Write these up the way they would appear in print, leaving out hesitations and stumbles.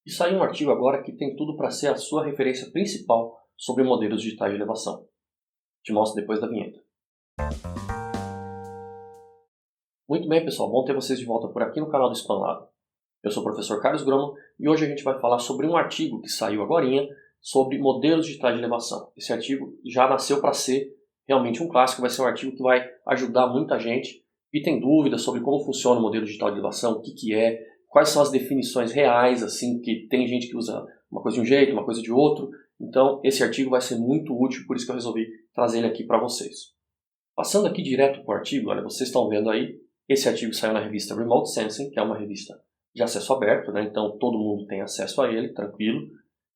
E saiu um artigo agora que tem tudo para ser a sua referência principal sobre modelos digitais de elevação. Te mostro depois da vinheta. Muito bem, pessoal, bom ter vocês de volta por aqui no canal do SpanLab. Eu sou o professor Carlos Groman e hoje a gente vai falar sobre um artigo que saiu agorinha sobre modelos digitais de elevação. Esse artigo já nasceu para ser realmente um clássico, vai ser um artigo que vai ajudar muita gente e tem dúvidas sobre como funciona o modelo digital de elevação, o que é, quais são as definições reais, assim, que tem gente que usa uma coisa de um jeito, uma coisa de outro. Então, esse artigo vai ser muito útil, por isso que eu resolvi trazer ele aqui para vocês. Passando aqui direto para o artigo, olha, vocês estão vendo aí, esse artigo saiu na revista Remote Sensing, que é uma revista de acesso aberto, né? Então todo mundo tem acesso a ele, tranquilo.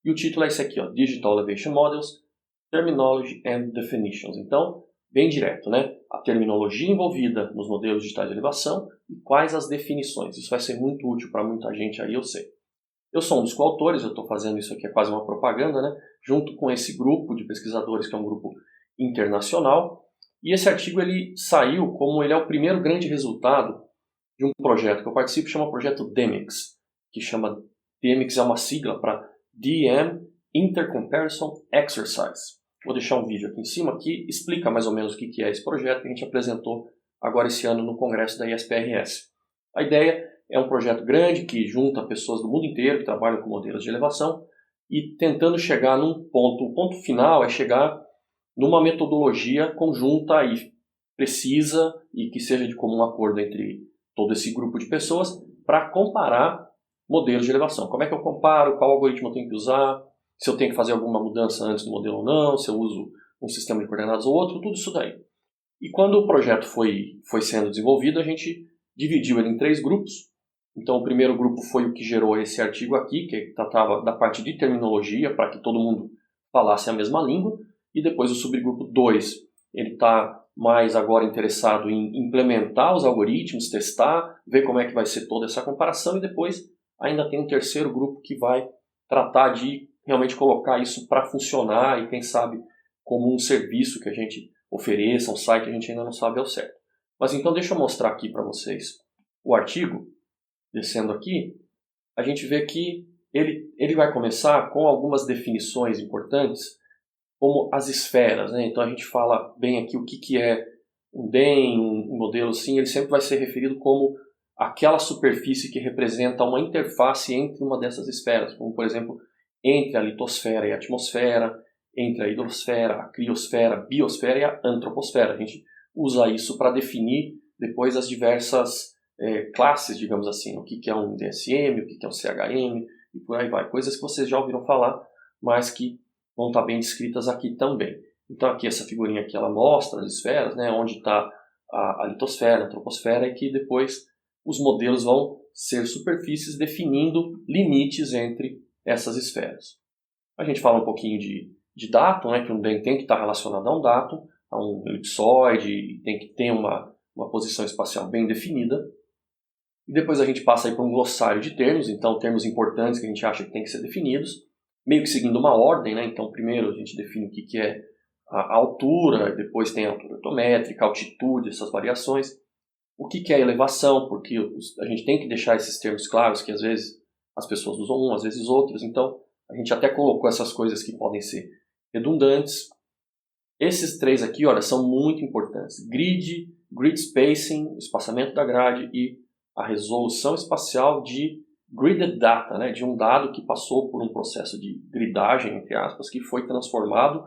E o título é esse aqui, ó, Digital Elevation Models, Terminology and Definitions. Então, bem direto, né? A terminologia envolvida nos modelos digitais de elevação e quais as definições. Isso vai ser muito útil para muita gente aí, eu sei. Eu sou um dos coautores, eu estou fazendo isso aqui, é quase uma propaganda, né? Junto com esse grupo de pesquisadores, que é um grupo internacional. E esse artigo ele saiu como ele é o primeiro grande resultado de um projeto que eu participo, chama Projeto DMIX, que chama DMIX é uma sigla para DM Intercomparison Exercise. Vou deixar um vídeo aqui em cima que explica mais ou menos o que é esse projeto que a gente apresentou agora esse ano no congresso da ISPRS. A ideia é um projeto grande que junta pessoas do mundo inteiro que trabalham com modelos de elevação e tentando chegar num ponto. O ponto final é chegar numa metodologia conjunta e precisa e que seja de comum acordo entre todo esse grupo de pessoas para comparar modelos de elevação. Como é que eu comparo, qual algoritmo eu tenho que usar, se eu tenho que fazer alguma mudança antes do modelo ou não, se eu uso um sistema de coordenadas ou outro, tudo isso daí. E quando o projeto foi sendo desenvolvido, a gente dividiu ele em 3 grupos. Então o primeiro grupo foi o que gerou esse artigo aqui, que tratava da parte de terminologia, para que todo mundo falasse a mesma língua. E depois o subgrupo 2, ele está mais agora interessado em implementar os algoritmos, testar, ver como é que vai ser toda essa comparação. E depois ainda tem um terceiro grupo que vai tratar de realmente colocar isso para funcionar e quem sabe como um serviço que a gente ofereça, um site que a gente ainda não sabe ao certo. Mas então deixa eu mostrar aqui para vocês o artigo, descendo aqui, a gente vê que ele vai começar com algumas definições importantes, como as esferas, né? Então a gente fala bem aqui o que é um DEM, um modelo assim, ele sempre vai ser referido como aquela superfície que representa uma interface entre uma dessas esferas, como por exemplo, entre a litosfera e a atmosfera, entre a hidrosfera, a criosfera, a biosfera e a antroposfera. A gente usa isso para definir depois as diversas classes, digamos assim, o que é um DSM, o que é um CHM, e por aí vai. Coisas que vocês já ouviram falar, mas que vão estar bem descritas aqui também. Então aqui essa figurinha aqui ela mostra as esferas, né, onde está a litosfera, a troposfera, e que depois os modelos vão ser superfícies definindo limites entre essas esferas. A gente fala um pouquinho de datum, né, que um DEM tem que estar relacionado a um datum, a um elipsoide, tem que ter uma posição espacial bem definida. E depois a gente passa aí para um glossário de termos, então termos importantes que a gente acha que tem que ser definidos, meio que seguindo uma ordem, né? Então primeiro a gente define o que é a altura, depois tem a altura ortométrica, a altitude, essas variações. O que é a elevação, porque a gente tem que deixar esses termos claros, que às vezes as pessoas usam um, às vezes outros, então a gente até colocou essas coisas que podem ser redundantes. Esses 3 aqui, olha, são muito importantes. Grid spacing, o espaçamento da grade, e a resolução espacial de gridded data, né, de um dado que passou por um processo de gridagem, entre aspas, que foi transformado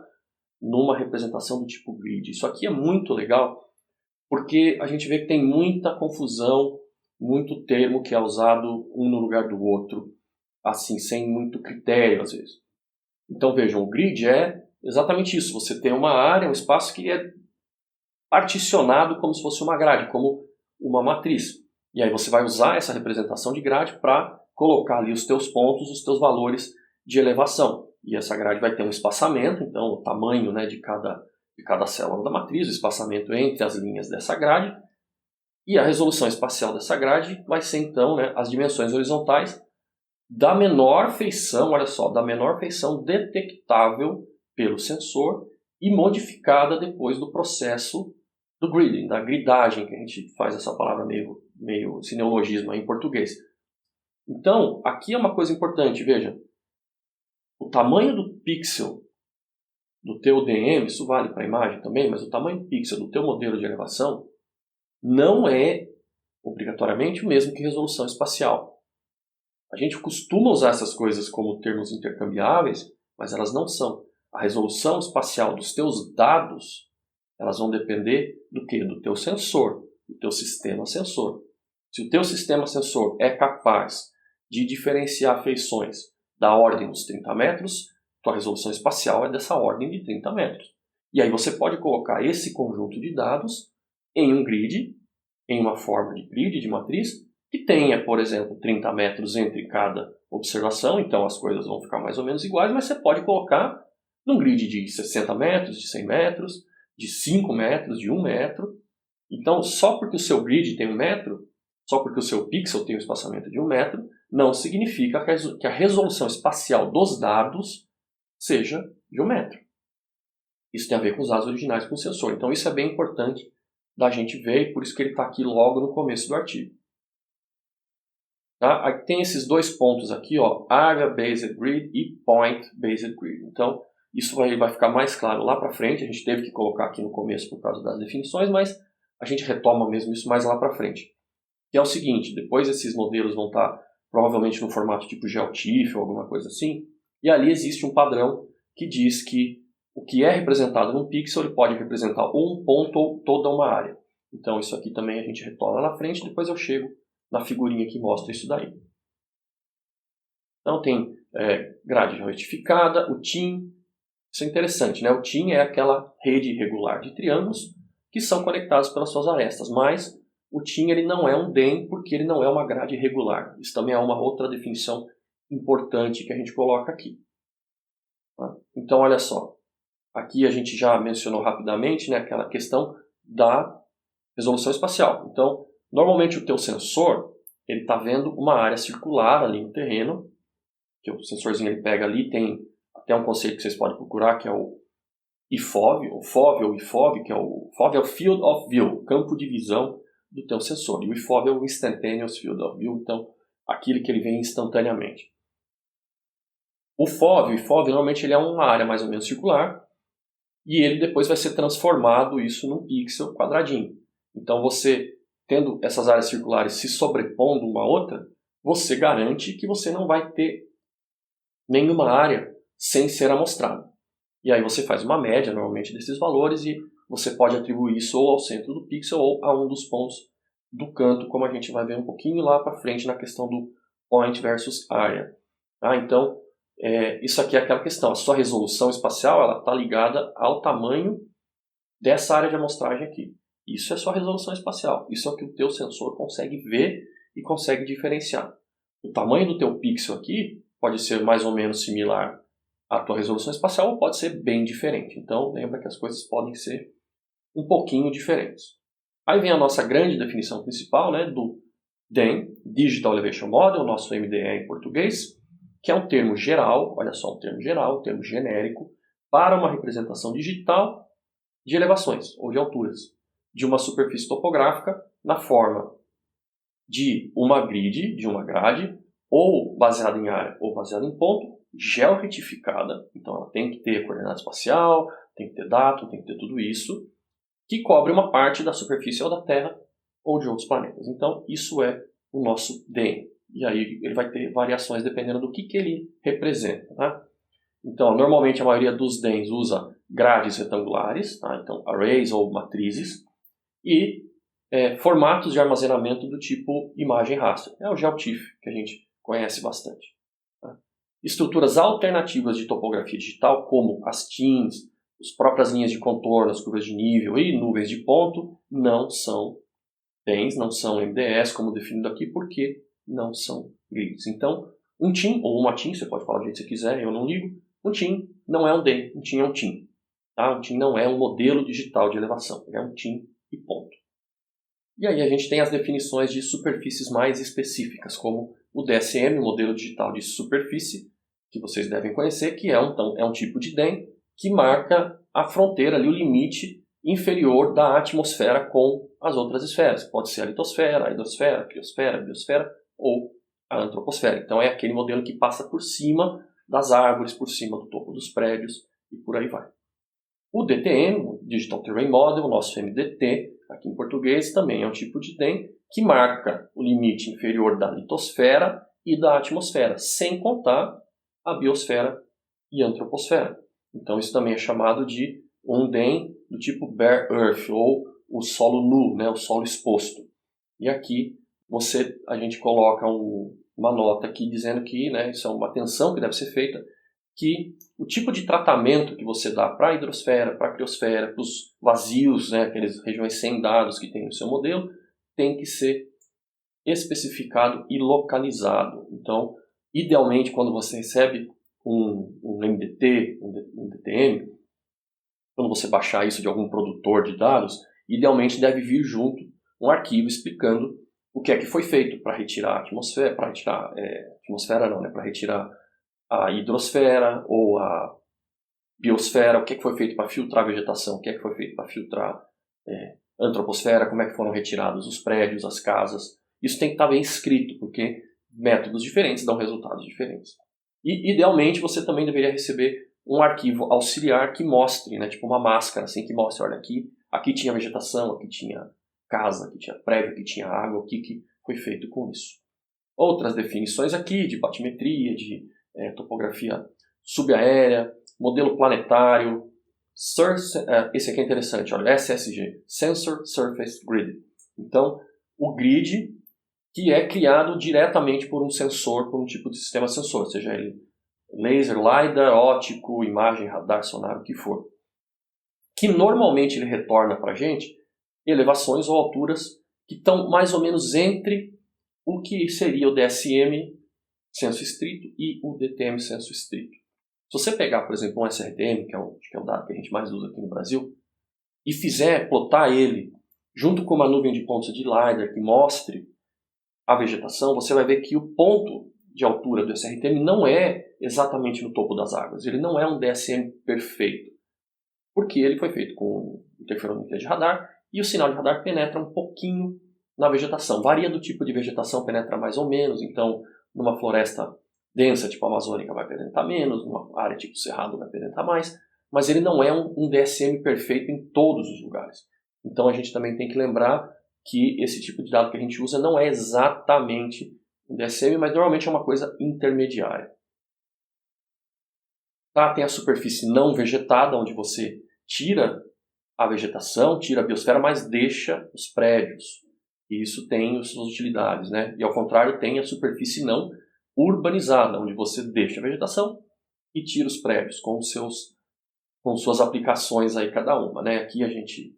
numa representação do tipo grid. Isso aqui é muito legal, porque a gente vê que tem muita confusão, muito termo que é usado um no lugar do outro, assim, sem muito critério às vezes. Então vejam, o grid é exatamente isso, você tem uma área, um espaço que é particionado como se fosse uma grade, como uma matriz. E aí você vai usar essa representação de grade para colocar ali os teus pontos, os teus valores de elevação. E essa grade vai ter um espaçamento, então o tamanho, né, de cada célula da matriz, o espaçamento entre as linhas dessa grade. E a resolução espacial dessa grade vai ser então, né, as dimensões horizontais da menor feição, olha só, da menor feição detectável pelo sensor e modificada depois do processo do gridding, da gridagem, que a gente faz essa palavra meio esse neologismo aí em português. Então, aqui é uma coisa importante, veja. O tamanho do pixel do teu DM, isso vale para a imagem também, mas o tamanho do pixel do teu modelo de elevação não é obrigatoriamente o mesmo que resolução espacial. A gente costuma usar essas coisas como termos intercambiáveis, mas elas não são. A resolução espacial dos teus dados, elas vão depender do quê? Do teu sensor, do teu sistema sensor. Se o teu sistema sensor é capaz de diferenciar feições da ordem dos 30 metros, tua resolução espacial é dessa ordem de 30 metros. E aí você pode colocar esse conjunto de dados em um grid, em uma forma de grid, de matriz, que tenha, por exemplo, 30 metros entre cada observação, então as coisas vão ficar mais ou menos iguais, mas você pode colocar num grid de 60 metros, de 100 metros, de 5 metros, de 1 metro. Então, só porque o seu grid tem 1 metro, só porque o seu pixel tem um espaçamento de 1 metro, não significa que a resolução espacial dos dados seja de 1 metro. Isso tem a ver com os dados originais com o sensor. Então, isso é bem importante da gente ver, e por isso que ele está aqui logo no começo do artigo. Tá? Aí tem esses dois pontos aqui, ó, Area Based Grid e Point Based Grid. Então, isso vai ficar mais claro lá para frente. A gente teve que colocar aqui no começo por causa das definições, mas a gente retoma mesmo isso mais lá para frente. Que é o seguinte, depois esses modelos vão estar provavelmente no formato tipo GeoTIFF ou alguma coisa assim, e ali existe um padrão que diz que o que é representado num pixel ele pode representar ou um ponto ou toda uma área. Então isso aqui também a gente retoma lá na frente, depois eu chego na figurinha que mostra isso daí. Então tem grade retificada, o TIM, isso é interessante, né? O TIM é aquela rede irregular de triângulos que são conectados pelas suas arestas, mas o TIM ele não é um DEM porque ele não é uma grade irregular. Isso também é uma outra definição importante que a gente coloca aqui. Então olha só, aqui a gente já mencionou rapidamente, né, aquela questão da resolução espacial. Então, normalmente o teu sensor ele está vendo uma área circular ali no terreno, que o sensorzinho ele pega ali, tem até um conceito que vocês podem procurar, que é o IFOV, ou FOV ou IFOV, que é o FOV é o Field of View, campo de visão do teu sensor. E o IFOV é o Instantaneous Field of View, então aquele que ele vê instantaneamente. O IFOV normalmente ele é uma área mais ou menos circular, e ele depois vai ser transformado isso num pixel quadradinho. Então você, tendo essas áreas circulares se sobrepondo uma à outra, você garante que você não vai ter nenhuma área sem ser amostrada. E aí você faz uma média, normalmente, desses valores e você pode atribuir isso ou ao centro do pixel ou a um dos pontos do canto, como a gente vai ver um pouquinho lá para frente na questão do point versus area. Então, isso aqui é aquela questão. A sua resolução espacial está ligada ao tamanho dessa área de amostragem aqui. Isso é sua resolução espacial. Isso é o que o teu sensor consegue ver e consegue diferenciar. O tamanho do teu pixel aqui pode ser mais ou menos similar à tua resolução espacial ou pode ser bem diferente. Então, lembra que as coisas podem ser um pouquinho diferentes. Aí vem a nossa grande definição principal, né, do DEM, Digital Elevation Model, nosso MDE em português, que é um termo geral, olha só, um termo geral, um termo genérico, para uma representação digital de elevações ou de alturas de uma superfície topográfica na forma de uma grid, de uma grade, ou baseada em área ou baseada em ponto, georretificada, então ela tem que ter coordenada espacial, tem que ter data, tem que ter tudo isso, que cobre uma parte da superfície ou da Terra ou de outros planetas. Então isso é o nosso DEM. E aí ele vai ter variações dependendo do que ele representa. Tá? Então, normalmente a maioria dos DEMs usa grades retangulares, tá? Então arrays ou matrizes, e formatos de armazenamento do tipo imagem raster. É o GeoTIFF, que a gente conhece bastante. Tá? Estruturas alternativas de topografia digital, como as TIMs, as próprias linhas de contorno, as curvas de nível e nuvens de ponto, não são DEMs, não são MDS, como definido aqui, porque não são grids. Então, um TIM ou uma TIM, você pode falar do jeito que você quiser, eu não ligo, um TIM não é um DEM, um TIM é um TIM. Tá? Um TIM não é um modelo digital de elevação, ele é um TIM e ponto. E aí a gente tem as definições de superfícies mais específicas, como o DSM, o modelo digital de superfície, que vocês devem conhecer, que é um tipo de DEM que marca a fronteira, ali, o limite inferior da atmosfera com as outras esferas. Pode ser a litosfera, a hidrosfera, a criosfera, a biosfera ou a antroposfera. Então é aquele modelo que passa por cima das árvores, por cima do topo dos prédios e por aí vai. O DTM, o Digital Terrain Model, o nosso MDT, aqui em português, também é um tipo de DEM que marca o limite inferior da litosfera e da atmosfera, sem contar a biosfera e a antroposfera. Então isso também é chamado de um DEM do tipo Bare Earth, ou o solo nu, né, o solo exposto. E aqui a gente coloca uma nota aqui dizendo que, né, isso é uma atenção que deve ser feita, que o tipo de tratamento que você dá para a hidrosfera, para a criosfera, para os vazios, né, aquelas regiões sem dados que tem no seu modelo, tem que ser especificado e localizado. Então, idealmente, quando você recebe um MDT, um DTM, quando você baixar isso de algum produtor de dados, idealmente deve vir junto um arquivo explicando o que é que foi feito para retirar a atmosfera, para retirar a hidrosfera ou a biosfera, o que é que foi feito para filtrar a vegetação, o que é que foi feito para filtrar a antroposfera, como é que foram retirados os prédios, as casas. Isso tem que estar bem escrito, porque métodos diferentes dão resultados diferentes. E, idealmente, você também deveria receber um arquivo auxiliar que mostre, né, tipo uma máscara, assim, que mostre, olha, aqui tinha vegetação, aqui tinha casa, aqui tinha prédio, aqui tinha água, o que foi feito com isso. Outras definições aqui de batimetria, de topografia subaérea, modelo planetário, esse aqui é interessante, olha, SSG, Sensor Surface Grid. Então, o grid que é criado diretamente por um sensor, por um tipo de sistema sensor, seja ele laser, LiDAR, óptico, imagem, radar, sonar, o que for. Que normalmente ele retorna para a gente elevações ou alturas que estão mais ou menos entre o que seria o DSM senso estrito e o DTM senso estrito. Se você pegar, por exemplo, um SRTM, que é o dado que a gente mais usa aqui no Brasil, e plotar ele junto com uma nuvem de pontos de LiDAR que mostre a vegetação, você vai ver que o ponto de altura do SRTM não é exatamente no topo das árvores. Ele não é um DSM perfeito, porque ele foi feito com interferometria de radar e o sinal de radar penetra um pouquinho na vegetação. Varia do tipo de vegetação, penetra mais ou menos. Então, numa floresta densa, tipo amazônica, vai penetrar menos, numa área tipo cerrado vai penetrar mais, mas ele não é um DSM perfeito em todos os lugares. Então a gente também tem que lembrar que esse tipo de dado que a gente usa não é exatamente um DSM, mas normalmente é uma coisa intermediária. Tá? Tem a superfície não vegetada, onde você tira a vegetação, tira a biosfera, mas deixa os prédios. E isso tem as suas utilidades, né? E ao contrário, tem a superfície não urbanizada, onde você deixa a vegetação e tira os prédios com suas aplicações aí cada uma, né? Aqui a gente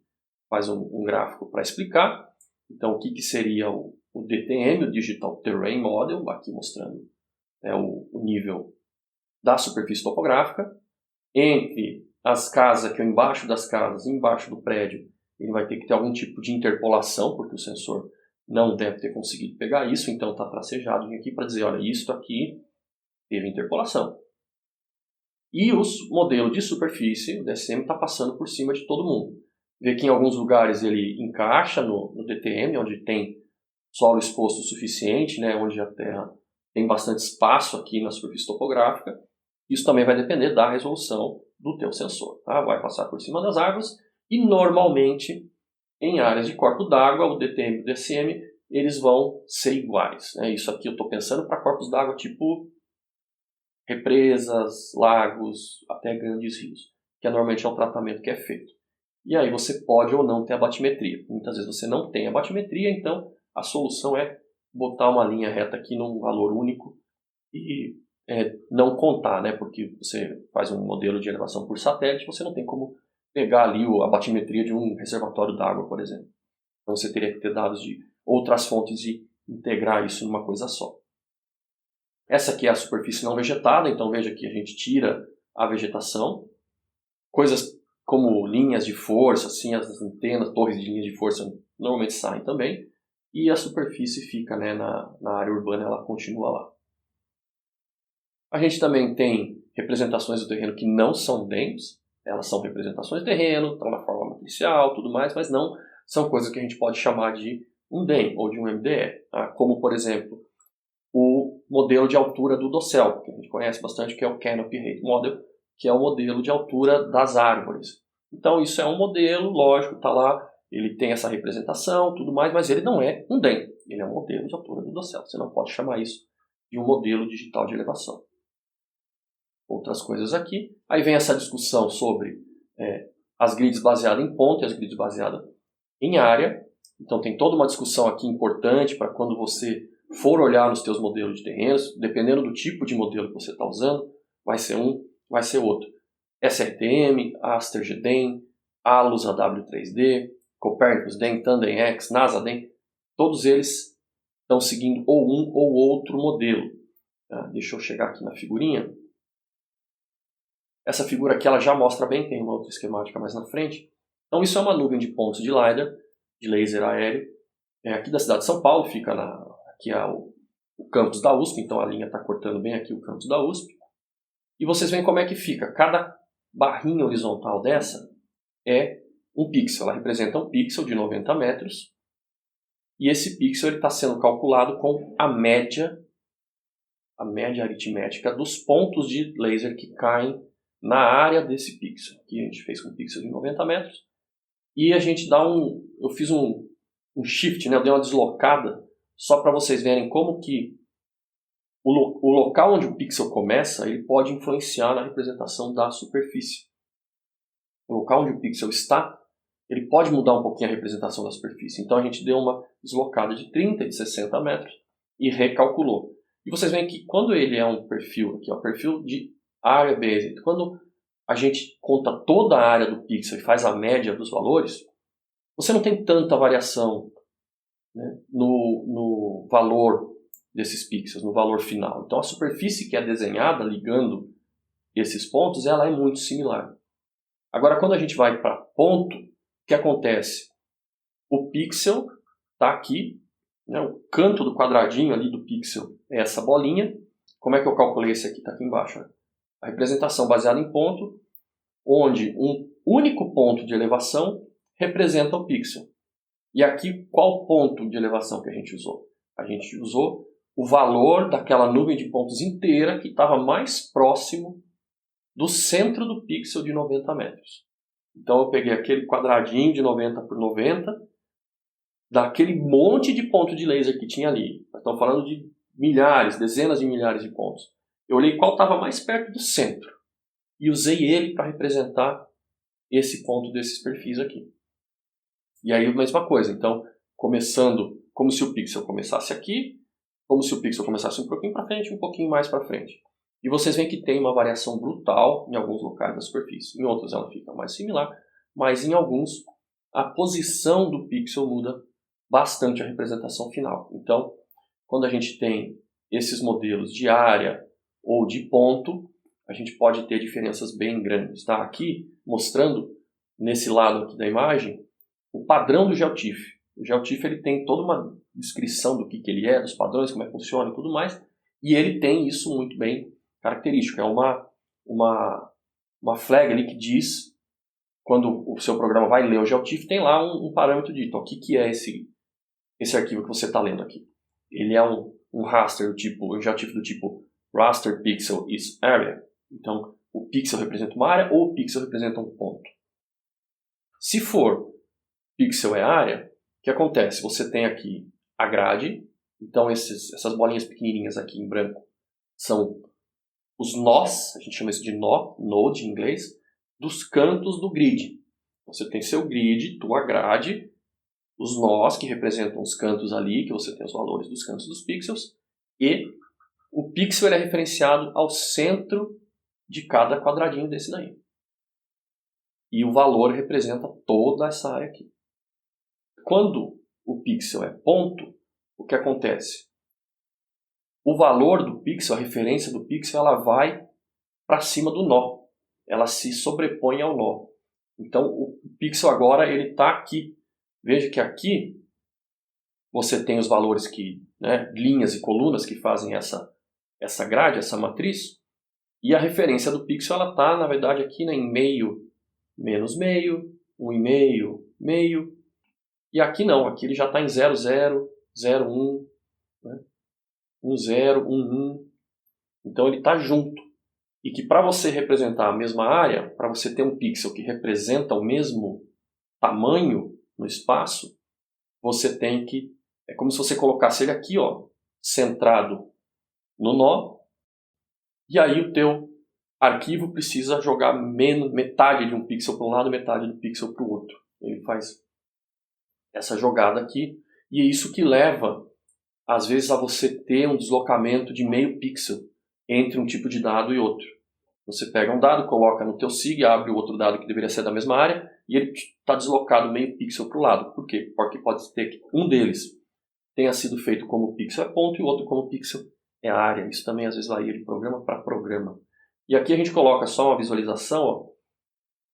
faz um gráfico para explicar. Então, o que seria o DTM, o Digital Terrain Model, aqui mostrando o nível da superfície topográfica. Entre as casas, aqui embaixo das casas, embaixo do prédio, ele vai ter que ter algum tipo de interpolação, porque o sensor não deve ter conseguido pegar isso, então está tracejado aqui para dizer, olha, isto aqui teve interpolação. E o modelo de superfície, o DSM, está passando por cima de todo mundo. Vê que em alguns lugares ele encaixa no DTM, onde tem solo exposto o suficiente, né, onde a Terra tem bastante espaço aqui na superfície topográfica. Isso também vai depender da resolução do teu sensor. Tá? Vai passar por cima das árvores e normalmente em áreas de corpo d'água, o DTM e o DSM, eles vão ser iguais. Né? Isso aqui eu estou pensando para corpos d'água tipo represas, lagos, até grandes rios, que normalmente é um tratamento que é feito. E aí você pode ou não ter a batimetria. Muitas vezes você não tem a batimetria, então a solução é botar uma linha reta aqui num valor único e não contar, né? Porque você faz um modelo de elevação por satélite, você não tem como pegar ali a batimetria de um reservatório d'água, por exemplo. Então você teria que ter dados de outras fontes e integrar isso numa coisa só. Essa aqui é a superfície não vegetada, então veja que a gente tira a vegetação. Coisas como linhas de força, assim, as antenas, torres de linhas de força normalmente saem também. E a superfície fica, né, na área urbana, ela continua lá. A gente também tem representações do terreno que não são DEMs. Elas são representações de terreno, estão na forma matricial, tudo mais, mas não são coisas que a gente pode chamar de um DEM ou de um MDE. Tá? Como, por exemplo, o modelo de altura do dossel, que a gente conhece bastante, que é o Canopy Height Model, que é o modelo de altura das árvores. Então isso é um modelo, lógico, está lá, ele tem essa representação, tudo mais, mas ele não é um DEM, ele é um modelo de altura do dossel. Você não pode chamar isso de um modelo digital de elevação. Outras coisas aqui. Aí vem essa discussão sobre as grids baseadas em ponto e as grids baseadas em área. Então tem toda uma discussão aqui importante para quando você for olhar nos teus modelos de terrenos, dependendo do tipo de modelo que você está usando, vai ser um, vai ser outro. SRTM, Aster GDEM, ALUS AW3D, Copernicus DEM, Tandem X, NASA DEM, todos eles estão seguindo ou um ou outro modelo. Deixa eu chegar aqui na figurinha. Essa figura aqui ela já mostra bem, tem uma outra esquemática mais na frente. Então isso é uma nuvem de pontos de LiDAR, de laser aéreo, aqui da cidade de São Paulo, fica aqui o campus da USP, então a linha está cortando bem aqui o campus da USP. E vocês veem como é que fica. Cada barrinha horizontal dessa é um pixel, ela representa um pixel de 90 metros, e esse pixel está sendo calculado com a média aritmética dos pontos de laser que caem na área desse pixel. Aqui a gente fez com um pixel de 90 metros, e a gente dá eu fiz um shift, né? Eu dei uma deslocada, só para vocês verem como que o local onde o pixel começa, ele pode influenciar na representação da superfície. O local onde o pixel está, ele pode mudar um pouquinho a representação da superfície. Então a gente deu uma deslocada de 30 e de 60 metros e recalculou. E vocês veem que quando ele é um perfil, aqui, perfil de Area Based, quando a gente conta toda a área do pixel e faz a média dos valores, você não tem tanta variação, né, no valor desses pixels, no valor final. Então a superfície que é desenhada ligando esses pontos, ela é muito similar. Agora quando a gente vai para ponto, o que acontece? O pixel está aqui, né, o canto do quadradinho ali do pixel é essa bolinha. Como é que eu calculei esse aqui? Está aqui embaixo. Né? A representação baseada em ponto, onde um único ponto de elevação representa o pixel. E aqui, qual ponto de elevação que a gente usou? A gente usou o valor daquela nuvem de pontos inteira que estava mais próximo do centro do pixel de 90 metros. Então eu peguei aquele quadradinho de 90 por 90, daquele monte de ponto de laser que tinha ali. Nós estamos falando de milhares, dezenas de milhares de pontos. Eu olhei qual estava mais perto do centro e usei ele para representar esse ponto desses perfis aqui. E aí a mesma coisa, então começando como se o pixel começasse aqui, como se o pixel começasse um pouquinho para frente, um pouquinho mais para frente. E vocês veem que tem uma variação brutal em alguns locais da superfície. Em outros ela fica mais similar, mas em alguns a posição do pixel muda bastante a representação final. Então, quando a gente tem esses modelos de área ou de ponto, a gente pode ter diferenças bem grandes. Tá? Aqui, mostrando nesse lado aqui da imagem, o padrão do GeoTIFF. O GeoTIFF ele tem toda uma descrição do que ele é, dos padrões, como é que funciona e tudo mais, e ele tem isso muito bem característico. É uma flag ali que diz, quando o seu programa vai ler o GeoTIFF, tem lá um parâmetro dito. O que é esse arquivo que você está lendo aqui? Ele é um raster do tipo, um GeoTIFF do tipo raster pixel is area. Então, o pixel representa uma área ou o pixel representa um ponto. Se for pixel é área, o que acontece? Você tem aqui a grade, então essas bolinhas pequenininhas aqui em branco são os nós, a gente chama isso de nó, node em inglês, dos cantos do grid. Você tem seu grid, tua grade, os nós que representam os cantos ali, que você tem os valores dos cantos dos pixels, e o pixel ele é referenciado ao centro de cada quadradinho desse daí. E o valor representa toda essa área aqui. Quando o pixel é ponto, o que acontece? O valor do pixel, a referência do pixel, ela vai para cima do nó. Ela se sobrepõe ao nó. Então, o pixel agora ele está aqui. Veja que aqui você tem os valores que, né, linhas e colunas que fazem essa grade, essa matriz. E a referência do pixel ela está, na verdade, aqui, né, em meio, menos meio, 1,5, meio. E aqui não, aqui ele já está em 0,0, 0,1. Né? um 0, um 1. Então ele está junto. E que para você representar a mesma área, para você ter um pixel que representa o mesmo tamanho no espaço, você tem que... É como se você colocasse ele aqui, ó, centrado no nó, e aí o teu arquivo precisa jogar metade de um pixel para um lado, metade do pixel para o outro. Ele faz essa jogada aqui, e é isso que leva, às vezes, a você ter um deslocamento de meio pixel entre um tipo de dado e outro. Você pega um dado, coloca no teu SIG, abre o outro dado que deveria ser da mesma área, e ele está deslocado meio pixel para o lado. Por quê? Porque pode ser que um deles tenha sido feito como pixel é ponto e o outro como pixel é área. Isso também às vezes varia de programa para programa. E aqui a gente coloca só uma visualização, ó,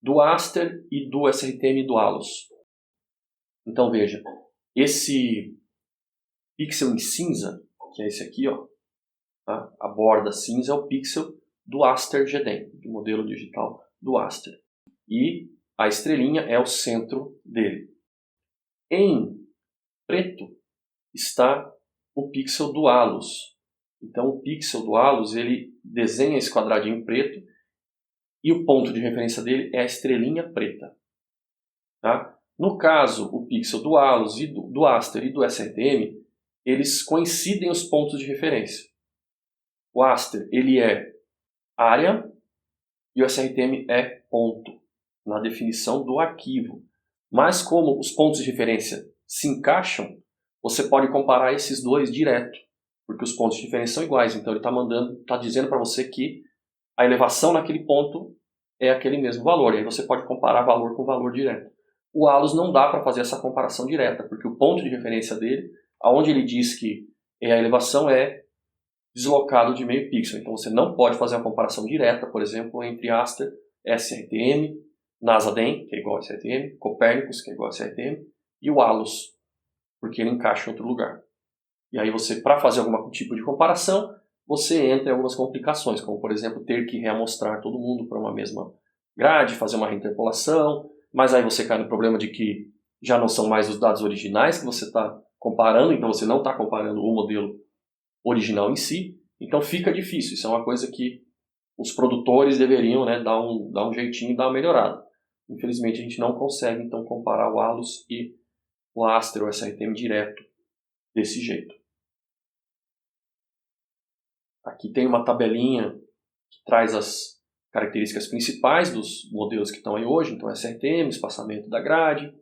do Aster e do SRTM do ALOS. Então veja, esse pixel em cinza, que é esse aqui, ó, tá? A borda cinza é o pixel do Aster GEDEM, do modelo digital do Aster. E a estrelinha é o centro dele. Em preto está o pixel do ALOS. Então o pixel do ALOS, ele desenha esse quadradinho em preto e o ponto de referência dele é a estrelinha preta. Tá? No caso, o pixel do ALOS, e do Aster e do SRTM, eles coincidem os pontos de referência. O Aster ele é área e o SRTM é ponto, na definição do arquivo. Mas como os pontos de referência se encaixam, você pode comparar esses dois direto, porque os pontos de referência são iguais. Então ele está dizendo para você que a elevação naquele ponto é aquele mesmo valor. E aí você pode comparar valor com valor direto. O ALOS não dá para fazer essa comparação direta, porque o ponto de referência dele, aonde ele diz que é a elevação, é deslocado de meio pixel. Então você não pode fazer uma comparação direta, por exemplo, entre Aster, SRTM, NASA-DEM, que é igual a SRTM, Copernicus, que é igual a SRTM, e o ALOS, porque ele encaixa em outro lugar. E aí você, para fazer algum tipo de comparação, você entra em algumas complicações, como por exemplo ter que reamostrar todo mundo para uma mesma grade, fazer uma reinterpolação, mas aí você cai no problema de que já não são mais os dados originais que você está comparando, então você não está comparando o modelo original em si, então fica difícil. Isso é uma coisa que os produtores deveriam, né, dar um jeitinho e dar uma melhorada. Infelizmente a gente não consegue então comparar o ALOS e o Aster ou SRTM direto desse jeito. Aqui tem uma tabelinha que traz as características principais dos modelos que estão aí hoje. Então SRTM, espaçamento da grade,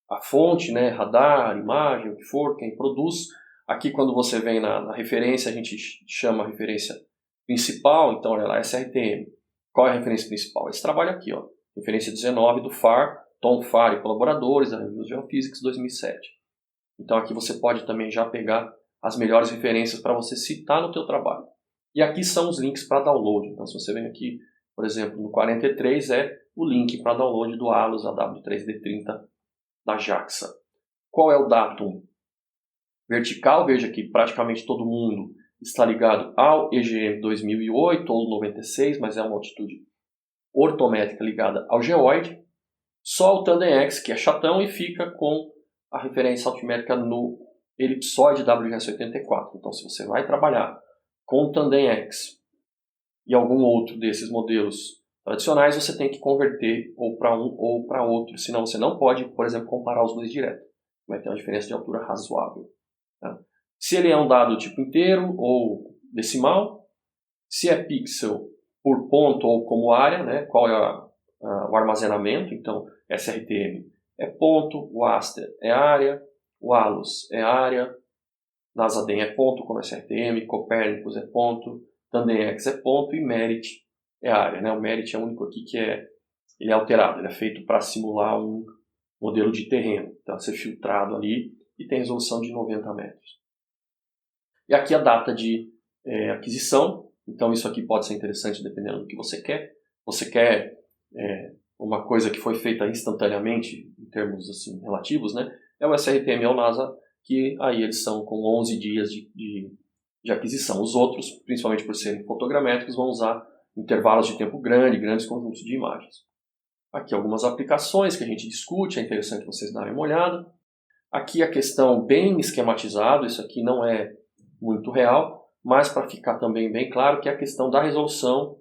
a fonte, né, radar, imagem, o que for, quem produz. Aqui quando você vem na referência, a gente chama a referência principal. Então olha lá, SRTM. Qual é a referência principal? Esse trabalho aqui, ó, referência 19 do FAR, Tom Farr e colaboradores, da Review of Geophysics 2007. Então aqui você pode também já pegar as melhores referências para você citar no teu trabalho. E aqui são os links para download. Então se você vem aqui, por exemplo, no 43 é o link para download do ALOS AW3D30 da JAXA. Qual é o datum vertical? Veja que praticamente todo mundo está ligado ao EGM 2008 ou 96, mas é uma altitude ortométrica ligada ao geoide. Só o TandemX, que é chatão, e fica com a referência altimétrica no elipsoide WGS84. Então, se você vai trabalhar com o TandemX e algum outro desses modelos tradicionais, você tem que converter ou para um ou para outro. Senão, você não pode, por exemplo, comparar os dois direto. Vai ter uma diferença de altura razoável. Tá? Se ele é um dado tipo inteiro ou decimal, se é pixel por ponto ou como área, né? Qual é o armazenamento. Então, SRTM é ponto, o Aster é área, o ALOS é área, NASA-DEM é ponto, como SRTM, Copernicus é ponto, TandemX é ponto e MERIT é área. Né? O MERIT é o único aqui que ele é alterado, ele é feito para simular um modelo de terreno. Então, ser filtrado ali e tem resolução de 90 metros. E aqui a data de aquisição. Então, isso aqui pode ser interessante dependendo do que você quer. Você quer uma coisa que foi feita instantaneamente, em termos assim, relativos, né? É o SRTM ou NASA, que aí eles são com 11 dias de aquisição. Os outros, principalmente por serem fotogramétricos, vão usar intervalos de tempo grandes conjuntos de imagens. Aqui algumas aplicações que a gente discute, é interessante vocês darem uma olhada. Aqui a questão bem esquematizada, isso aqui não é muito real, mas para ficar também bem claro que é a questão da resolução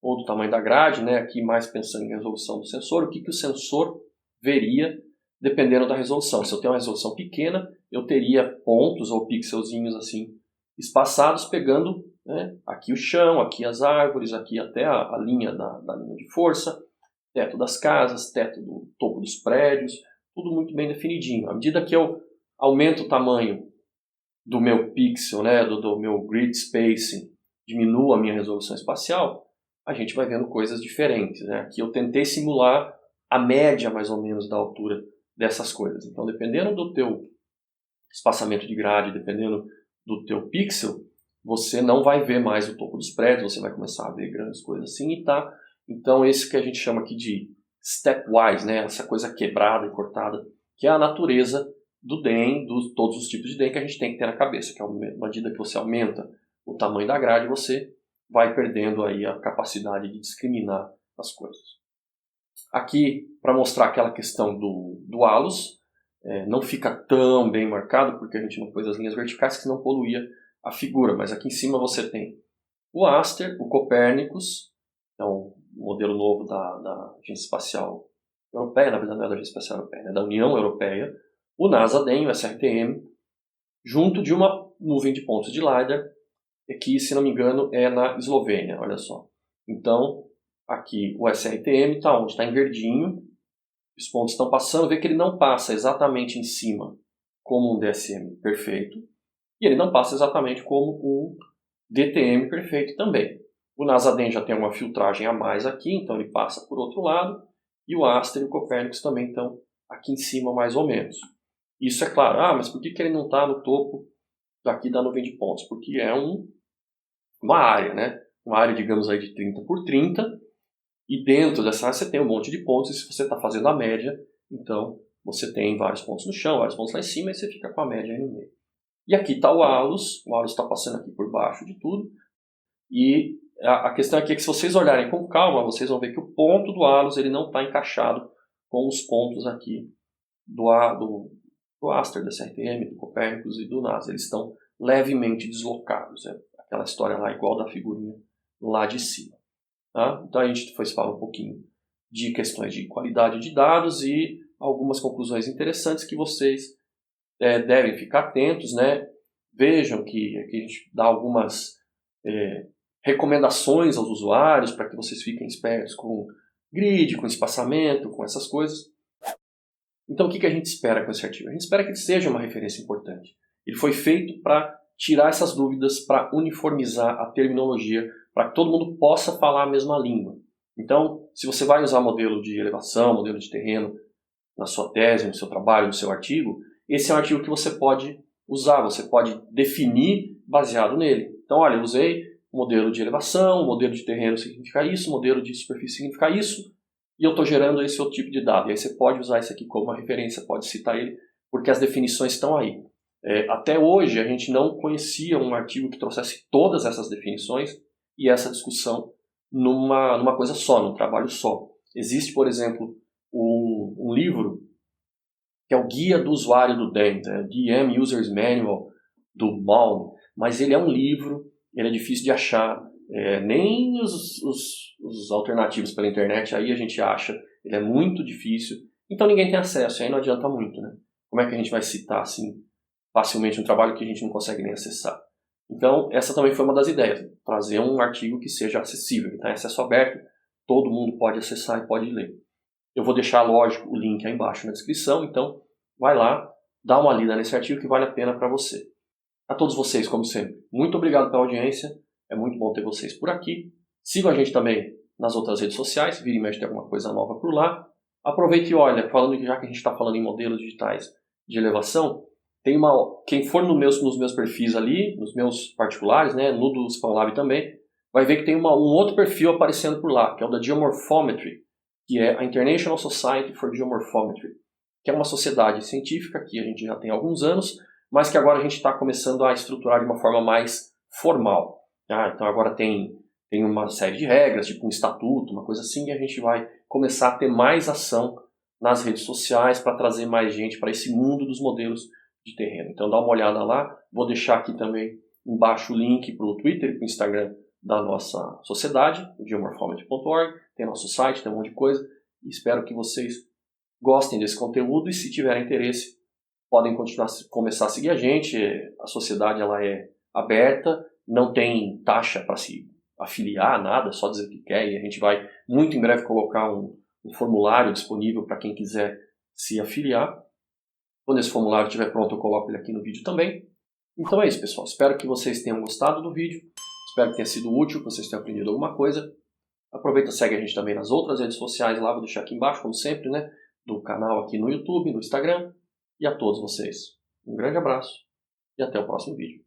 ou do tamanho da grade, né? Aqui mais pensando em resolução do sensor, o que o sensor veria dependendo da resolução. Se eu tenho uma resolução pequena, eu teria pontos ou pixelzinhos assim espaçados pegando, né, aqui o chão, aqui as árvores, aqui até a linha da linha de força, teto das casas, teto do topo dos prédios, tudo muito bem definidinho. À medida que eu aumento o tamanho do meu pixel, né, do meu grid spacing, diminuo a minha resolução espacial, a gente vai vendo coisas diferentes, né? Aqui eu tentei simular a média mais ou menos da altura dessas coisas. Então, dependendo do teu espaçamento de grade, dependendo do teu pixel, você não vai ver mais o topo dos prédios, você vai começar a ver grandes coisas assim e tá. Então, esse que a gente chama aqui de stepwise, né? Essa coisa quebrada e cortada, que é a natureza do DEM, de todos os tipos de DEM que a gente tem que ter na cabeça, que é à medida que você aumenta o tamanho da grade, você vai perdendo aí a capacidade de discriminar as coisas. Aqui, para mostrar aquela questão do halus, não fica tão bem marcado, porque a gente não pôs as linhas verticais, que não poluía a figura, mas aqui em cima você tem o Aster, o Copernicus, então o modelo novo da Agência Espacial Europeia, na verdade não é da Agência Espacial Europeia, é da União Europeia, o NASA DEM, o SRTM, junto de uma nuvem de pontos de LiDAR, que, se não me engano, é na Eslovênia, olha só. Então, aqui o SRTM está onde? Está em verdinho, os pontos estão passando, vê que ele não passa exatamente em cima como um DSM perfeito, e ele não passa exatamente como um DTM perfeito também. O NASA-DEM já tem uma filtragem a mais aqui, então ele passa por outro lado, e o Aster e o Copernicus também estão aqui em cima mais ou menos. Isso é claro, mas por que ele não está no topo daqui da nuvem de pontos? Porque é uma área, né? Uma área, digamos aí, de 30 por 30, e dentro dessa área você tem um monte de pontos, e se você está fazendo a média, então você tem vários pontos no chão, vários pontos lá em cima, e você fica com a média aí no meio. E aqui está o halus está passando aqui por baixo de tudo, e a questão aqui é que se vocês olharem com calma, vocês vão ver que o ponto do halus ele não está encaixado com os pontos aqui do Aster, da SRTM, do Copernicus e do NASA. Eles estão levemente deslocados, aquela história lá igual da figurinha lá de cima. Tá? Então a gente foi falar um pouquinho de questões de qualidade de dados e algumas conclusões interessantes que vocês devem ficar atentos, né? Vejam que aqui a gente dá algumas recomendações aos usuários para que vocês fiquem espertos com grid, com espaçamento, com essas coisas. Então o que a gente espera com esse artigo? A gente espera que ele seja uma referência importante. Ele foi feito para tirar essas dúvidas, para uniformizar a terminologia, para que todo mundo possa falar a mesma língua. Então, se você vai usar modelo de elevação, modelo de terreno na sua tese, no seu trabalho, no seu artigo, esse é um artigo que você pode usar, você pode definir baseado nele. Então, olha, eu usei modelo de elevação, modelo de terreno significa isso, modelo de superfície significa isso, e eu estou gerando esse outro tipo de dado. E aí você pode usar isso aqui como uma referência, pode citar ele, porque as definições estão aí. Até hoje, a gente não conhecia um artigo que trouxesse todas essas definições e essa discussão numa coisa só, num trabalho só. Existe, por exemplo, um livro que é o Guia do Usuário do DEM, DM User's Manual, do Malm, mas ele é um livro, ele é difícil de achar, nem os alternativos pela internet aí a gente acha, ele é muito difícil, então ninguém tem acesso, aí não adianta muito, né? Como é que a gente vai citar assim facilmente um trabalho que a gente não consegue nem acessar? Então, essa também foi uma das ideias, trazer um artigo que seja acessível, está em acesso aberto, todo mundo pode acessar e pode ler. Eu vou deixar, lógico, o link aí embaixo na descrição, então vai lá, dá uma lida nesse artigo que vale a pena para você. A todos vocês, como sempre, muito obrigado pela audiência, é muito bom ter vocês por aqui. Sigam a gente também nas outras redes sociais, vira e mexe tem alguma coisa nova por lá. Aproveite e olha, falando que já que a gente está falando em modelos digitais de elevação, tem quem for nos meus perfis ali, nos meus particulares, né, no do SpanLab também, vai ver que tem um outro perfil aparecendo por lá, que é o da Geomorphometry, que é a International Society for Geomorphometry, que é uma sociedade científica que a gente já tem há alguns anos, mas que agora a gente está começando a estruturar de uma forma mais formal. Então agora tem uma série de regras, tipo um estatuto, uma coisa assim, e a gente vai começar a ter mais ação nas redes sociais para trazer mais gente para esse mundo dos modelos de terreno. Então dá uma olhada lá, vou deixar aqui também embaixo o link para o Twitter e para o Instagram da nossa sociedade, o geomorphology.org, tem nosso site, tem um monte de coisa. E espero que vocês gostem desse conteúdo e, se tiverem interesse, podem começar a seguir a gente. A sociedade ela é aberta, não tem taxa para se afiliar, nada, só dizer que quer, e a gente vai muito em breve colocar um formulário disponível para quem quiser se afiliar. Quando esse formulário estiver pronto, eu coloco ele aqui no vídeo também. Então é isso, pessoal. Espero que vocês tenham gostado do vídeo. Espero que tenha sido útil, que vocês tenham aprendido alguma coisa. Aproveita e segue a gente também nas outras redes sociais lá, vou deixar aqui embaixo, como sempre, né? Do canal aqui no YouTube, no Instagram. E a todos vocês, um grande abraço e até o próximo vídeo.